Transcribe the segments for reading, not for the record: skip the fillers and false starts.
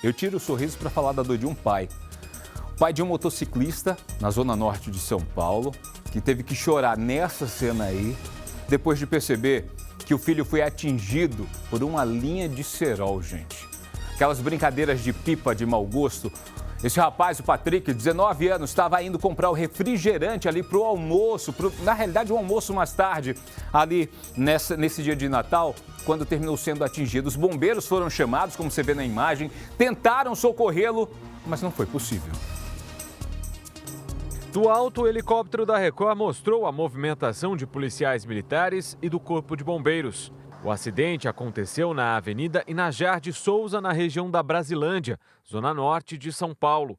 eu tiro o sorriso para falar da dor de um pai. O pai de um motociclista na zona norte de São Paulo, que teve que chorar nessa cena aí, depois de perceber que o filho foi atingido por uma linha de cerol, gente. Aquelas brincadeiras de pipa de mau gosto. Esse rapaz, o Patrick, 19 anos, estava indo comprar o refrigerante ali para o almoço, na realidade o almoço mais tarde, ali nesse dia de Natal, quando terminou sendo atingido. Os bombeiros foram chamados, como você vê na imagem, tentaram socorrê-lo, mas não foi possível. Do alto, o helicóptero da Record mostrou a movimentação de policiais militares e do Corpo de Bombeiros. O acidente aconteceu na Avenida Inajar de Souza, na região da Brasilândia, zona norte de São Paulo.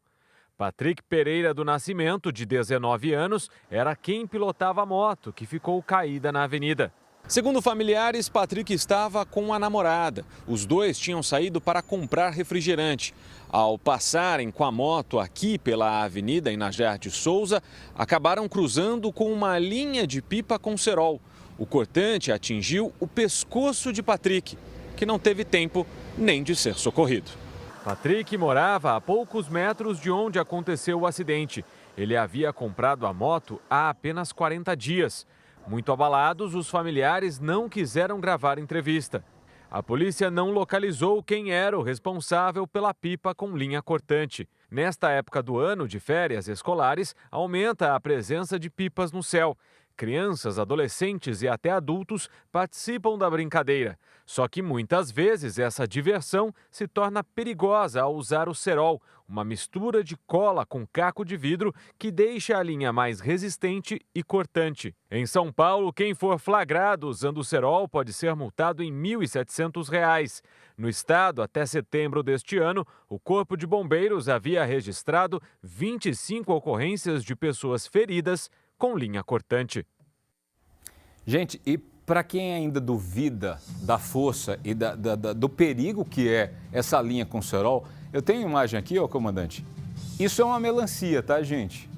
Patrick Pereira do Nascimento, de 19 anos, era quem pilotava a moto, que ficou caída na avenida. Segundo familiares, Patrick estava com a namorada. Os dois tinham saído para comprar refrigerante. Ao passarem com a moto aqui pela Avenida Inajar de Souza, acabaram cruzando com uma linha de pipa com cerol. O cortante atingiu o pescoço de Patrick, que não teve tempo nem de ser socorrido. Patrick morava a poucos metros de onde aconteceu o acidente. Ele havia comprado a moto há apenas 40 dias. Muito abalados, os familiares não quiseram gravar entrevista. A polícia não localizou quem era o responsável pela pipa com linha cortante. Nesta época do ano de férias escolares, aumenta a presença de pipas no céu. Crianças, adolescentes e até adultos participam da brincadeira. Só que muitas vezes essa diversão se torna perigosa ao usar o cerol, uma mistura de cola com caco de vidro que deixa a linha mais resistente e cortante. Em São Paulo, quem for flagrado usando o cerol pode ser multado em R$ 1.700. No estado, até setembro deste ano, o Corpo de Bombeiros havia registrado 25 ocorrências de pessoas feridas com linha cortante. Gente, e para quem ainda duvida da força e do perigo que é essa linha com cerol, eu tenho uma imagem aqui, ó, comandante. Isso é uma melancia, tá, gente?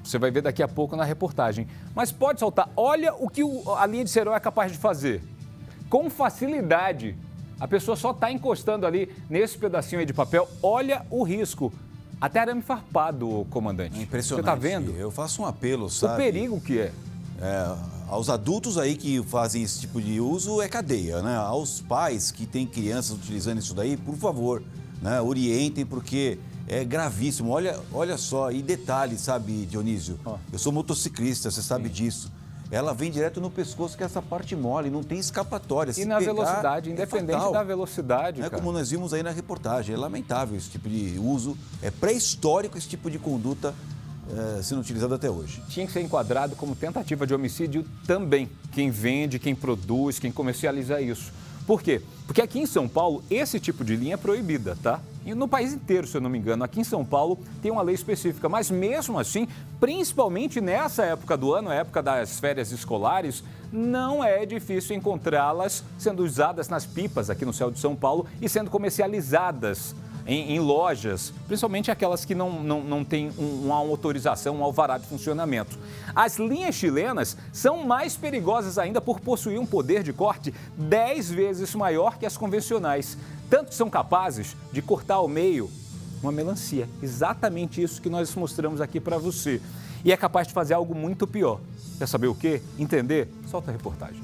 Você vai ver daqui a pouco na reportagem. Mas pode soltar. Olha o que a linha de cerol é capaz de fazer. Com facilidade. A pessoa só está encostando ali nesse pedacinho aí de papel. Olha o risco. Até arame farpado, comandante. É impressionante. Você está vendo? Eu faço um apelo, sabe? O perigo que é. Aos adultos aí que fazem esse tipo de uso é cadeia, né? Aos pais que têm crianças utilizando isso daí, por favor, né? Orientem, porque é gravíssimo. Olha só, e detalhe, sabe, Dionísio? Eu sou motociclista, você sabe disso. Ela vem direto no pescoço, que é essa parte mole, não tem escapatória. E na velocidade, independente da velocidade, cara. Como nós vimos aí na reportagem, é lamentável esse tipo de uso, é pré-histórico esse tipo de conduta sendo utilizado até hoje. Tinha que ser enquadrado como tentativa de homicídio também, quem vende, quem produz, quem comercializa isso. Por quê? Porque aqui em São Paulo, esse tipo de linha é proibida, tá? E no país inteiro, se eu não me engano, aqui em São Paulo tem uma lei específica, mas mesmo assim, principalmente nessa época do ano, a época das férias escolares, não é difícil encontrá-las sendo usadas nas pipas aqui no céu de São Paulo e sendo comercializadas em lojas, principalmente aquelas que não têm uma autorização, um alvará de funcionamento. As linhas chilenas são mais perigosas ainda por possuir um poder de corte 10 vezes maior que as convencionais. Tanto que são capazes de cortar ao meio uma melancia. Exatamente isso que nós mostramos aqui para você. E é capaz de fazer algo muito pior. Quer saber o quê? Entender? Solta a reportagem.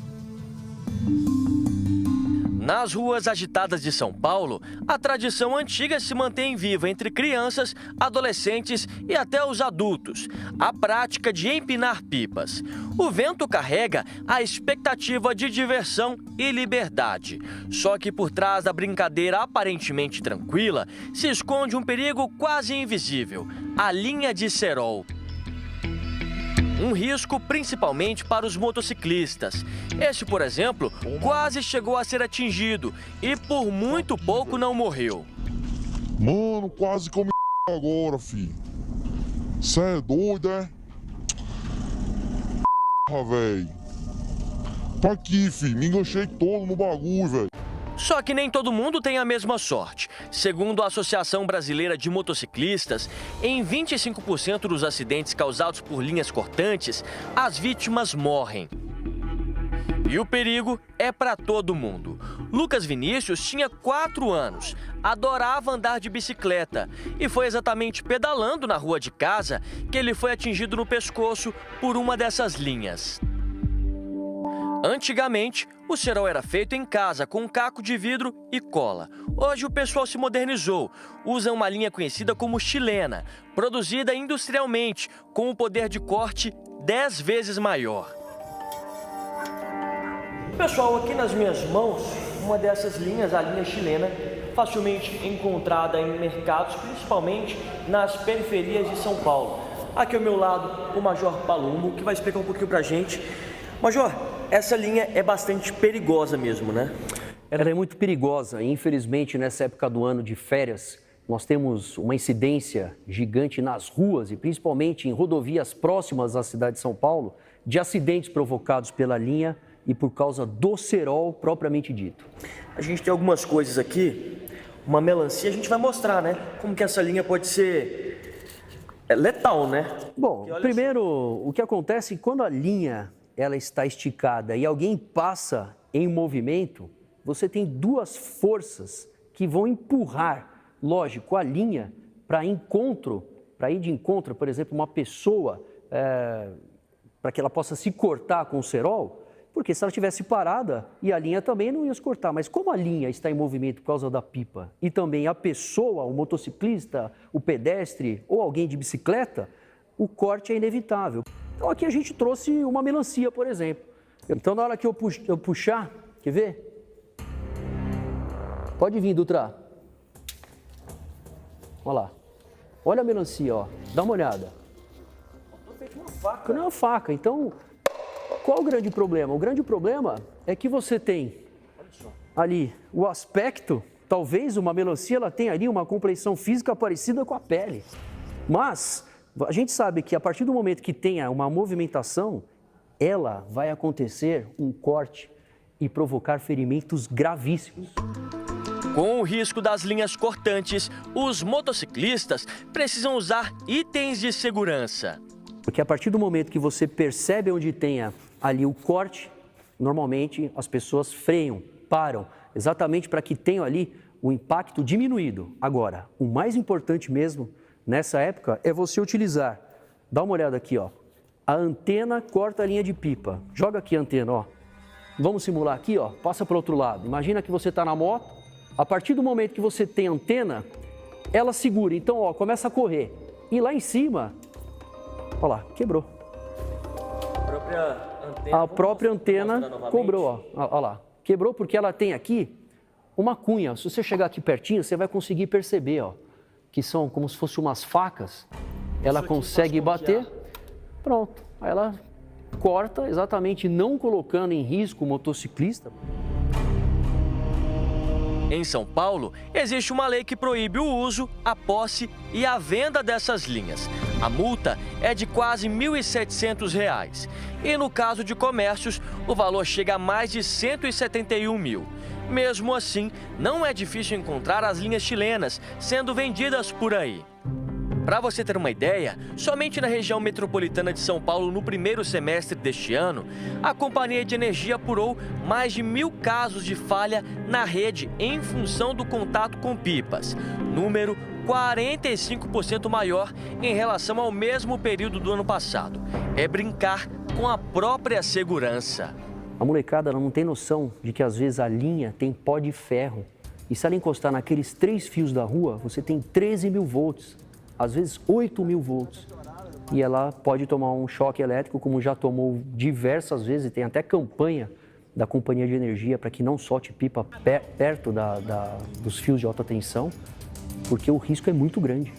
Nas ruas agitadas de São Paulo, a tradição antiga se mantém viva entre crianças, adolescentes e até os adultos. A prática de empinar pipas. O vento carrega a expectativa de diversão e liberdade. Só que por trás da brincadeira aparentemente tranquila, se esconde um perigo quase invisível: a linha de cerol. Um risco principalmente para os motociclistas. Este, por exemplo, quase chegou a ser atingido e por muito pouco não morreu. Mano, quase comi agora, filho. Cê é doido, é? Velho. Tá aqui, filho. Me enganchei todo no bagulho, velho. Só que nem todo mundo tem a mesma sorte. Segundo a Associação Brasileira de Motociclistas, em 25% dos acidentes causados por linhas cortantes, as vítimas morrem. E o perigo é para todo mundo. Lucas Vinícius tinha 4 anos, adorava andar de bicicleta e foi exatamente pedalando na rua de casa que ele foi atingido no pescoço por uma dessas linhas. Antigamente, o cerol era feito em casa com um caco de vidro e cola. Hoje o pessoal se modernizou, usa uma linha conhecida como chilena, produzida industrialmente, com um poder de corte 10 vezes maior. Pessoal, aqui nas minhas mãos, uma dessas linhas, a linha chilena, facilmente encontrada em mercados, principalmente nas periferias de São Paulo. Aqui ao meu lado, o Major Palumbo, que vai explicar um pouquinho pra gente. Major, essa linha é bastante perigosa mesmo, né? Ela é muito perigosa. Infelizmente, nessa época do ano de férias, nós temos uma incidência gigante nas ruas e principalmente em rodovias próximas à cidade de São Paulo, de acidentes provocados pela linha e por causa do cerol propriamente dito. A gente tem algumas coisas aqui, uma melancia, a gente vai mostrar, né? Como que essa linha pode ser letal, né? Bom, primeiro, o que acontece quando a linha ela está esticada e alguém passa em movimento, você tem duas forças que vão empurrar, lógico, a linha para ir de encontro, por exemplo, uma pessoa, para que ela possa se cortar com o cerol, porque se ela estivesse parada e a linha também não ia se cortar. Mas como a linha está em movimento por causa da pipa e também a pessoa, o motociclista, o pedestre ou alguém de bicicleta, o corte é inevitável. Então aqui a gente trouxe uma melancia, por exemplo. Então na hora que eu puxar, quer ver? Pode vir, Dutra. Olha lá. Olha a melancia, ó. Dá uma olhada. Feito uma faca. Não é uma faca. Então, qual o grande problema? O grande problema é que você tem ali o aspecto, talvez uma melancia ela tenha ali uma compleição física parecida com a pele. Mas a gente sabe que a partir do momento que tenha uma movimentação, ela vai acontecer um corte e provocar ferimentos gravíssimos. Com o risco das linhas cortantes, os motociclistas precisam usar itens de segurança. Porque a partir do momento que você percebe onde tenha ali o corte, normalmente as pessoas freiam, param, exatamente para que tenham ali o impacto diminuído. Agora, o mais importante mesmo nessa época é você utilizar, dá uma olhada aqui, ó, a antena corta a linha de pipa. Joga aqui a antena, ó. Vamos simular aqui, ó, passa para o outro lado. Imagina que você está na moto, a partir do momento que você tem antena, ela segura, então, ó, começa a correr. E lá em cima, olha lá, quebrou. A própria antena cobrou, ó, olha lá. Quebrou porque ela tem aqui uma cunha. Se você chegar aqui pertinho, você vai conseguir perceber, ó, que são como se fossem umas facas. Ela consegue bater, pronto. Aí ela corta, exatamente não colocando em risco o motociclista. Em São Paulo, existe uma lei que proíbe o uso, a posse e a venda dessas linhas. A multa é de quase R$ 1.700. E no caso de comércios, o valor chega a mais de 171 mil. Mesmo assim, não é difícil encontrar as linhas chilenas sendo vendidas por aí. Para você ter uma ideia, somente na região metropolitana de São Paulo, no primeiro semestre deste ano, a Companhia de Energia apurou mais de 1.000 casos de falha na rede em função do contato com pipas, número 45% maior em relação ao mesmo período do ano passado. É brincar com a própria segurança. A molecada ela não tem noção de que às vezes a linha tem pó de ferro. E se ela encostar naqueles 3 fios da rua, você tem 13 mil volts. Às vezes 8 mil volts. E ela pode tomar um choque elétrico, como já tomou diversas vezes, tem até campanha da Companhia de Energia para que não solte pipa perto dos fios de alta tensão, porque o risco é muito grande.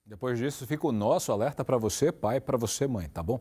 Depois disso, fica o nosso alerta para você, pai, para você, mãe, tá bom?